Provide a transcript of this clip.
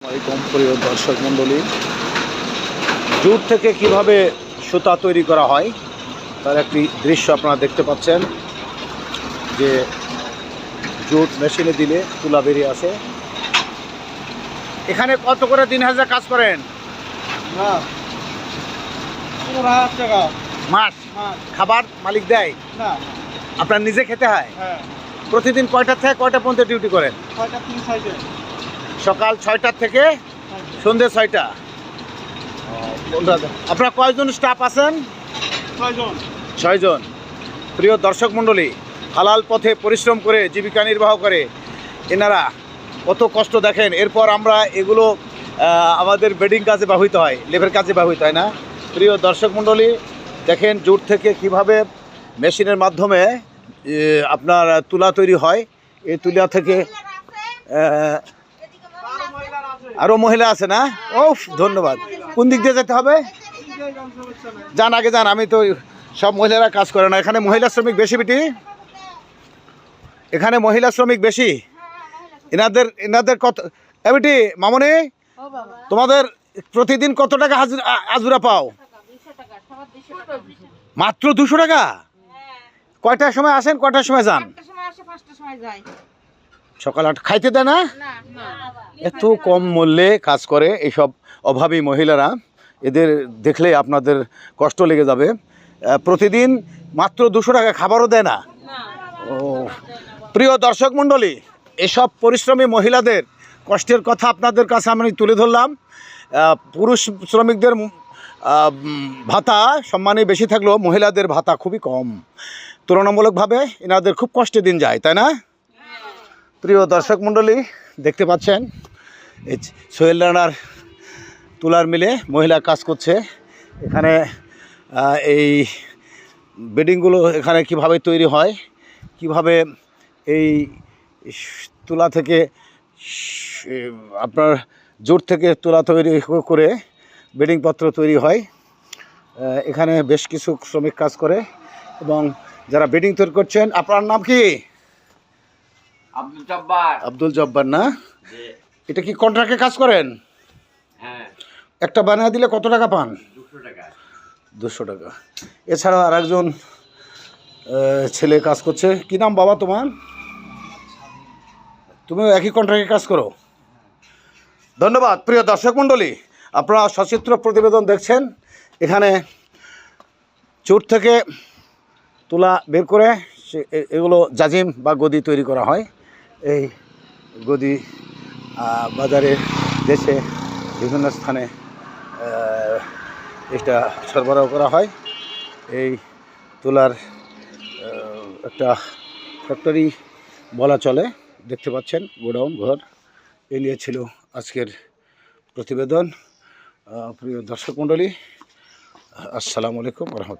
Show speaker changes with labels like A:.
A: প্রিয় দর্শক মণ্ডলী, জুট থেকে কিভাবে সুতা তৈরি করা হয় তার একটি দৃশ্য আপনারা দেখতে পাচ্ছেন। যে জুট মেশিনে দিলে তুলা বেরিয়ে আসে। এখানে কত করে দিন হাজার কাজ করেন? মাস। খাবার মালিক দেয়? আপনার নিজে খেতে হয়? প্রতিদিন কয়টা থেকে কয়টা পর্যন্ত ডিউটি করেন? সকাল 6টা থেকে সন্ধ্যে 6টা। আপনার কয়জন স্টাফ আছেন? 6 জন। প্রিয় দর্শক মণ্ডলী, হালাল পথে পরিশ্রম করে জীবিকা নির্বাহ করে এনারা কত কষ্ট দেখেন। এরপর আমরা এগুলো আমাদের বেডিং কাজে ব্যবহৃত হয়, লেবের কাজে ব্যবহৃত হয় না। প্রিয় দর্শক মণ্ডলী, দেখেন জুট থেকে কিভাবে মেশিনের মাধ্যমে আপনার তুলা তৈরি হয়। এই তুলা থেকে আরও মহিলা আছে না? ও ধন্যবাদ। কোন দিক দিয়ে যেতে হবে? যান, আগে যান। আমি তো সব মহিলারা কাজ করে না। এখানে মহিলা শ্রমিক বেশি বেটি? এখানে মহিলা শ্রমিক বেশি। এনাদের কত বেটি? মামনি, তোমাদের প্রতিদিন কত টাকা হাজুরা পাও? মাত্র 200 টাকা? কয়টার সময় আসেন, কয়টার সময় যান? সকাল 8। খাইতে দেয় না? এত কম মূল্যে কাজ করে এইসব অভাবী মহিলারা। এদের দেখলে আপনাদের কষ্ট লেগে যাবে। প্রতিদিন মাত্র 200 টাকা, খাবারও দেয় না। ও প্রিয় দর্শক মণ্ডলী, এসব পরিশ্রমী মহিলাদের কষ্টের কথা আপনাদের কাছে আমি তুলে ধরলাম। পুরুষ শ্রমিকদের ভাতা সম্মানে বেশি থাকলেও মহিলাদের ভাতা খুবই কম। তুলনামূলকভাবে এনাদের খুব কষ্টে দিন যায়, তাই না? প্রিয় দর্শক মণ্ডলী, দেখতে পাচ্ছেন এই সোহেল রানার তুলার মিলে মহিলা কাজ করছে। এখানে এই বেডিংগুলো এখানে কিভাবে তৈরি হয়, কিভাবে এই তুলা থেকে আপনার জুট থেকে তুলা তৈরি করে বেডিংপত্র তৈরি হয়। এখানে বেশ কিছু শ্রমিক কাজ করে এবং যারা বেডিং তৈরি করছেন। আপনার নাম কি? আব্দুল জব্বার না? এটা কি কন্ট্রাক্টে কাজ করেন? একটা বানিয়ে দিলে কত টাকা পান? 200 টাকা। এছাড়াও আর একজন ছেলে কাজ করছে। কি নাম বাবা তোমার? তুমিও একই কন্ট্রাক্টে কাজ করো? ধন্যবাদ। প্রিয় দর্শক মণ্ডলী, আপনারা সচিত্র প্রতিবেদন দেখছেন। এখানে জুট থেকে তুলা বের করে এগুলো জাজিম বা গদি তৈরি করা হয়। এই গদি বাজারে, দেশে বিভিন্ন স্থানে এটা সরবরাহ করা হয়। এই তুলার একটা ফ্যাক্টরি বলা চলে। দেখতে পাচ্ছেন গোডাউন ঘর। এই নিয়ে ছিল আজকের প্রতিবেদন। প্রিয় দর্শক মণ্ডলী, আসসালামু আলাইকুম ওয়া রাহমাতুল্লাহ।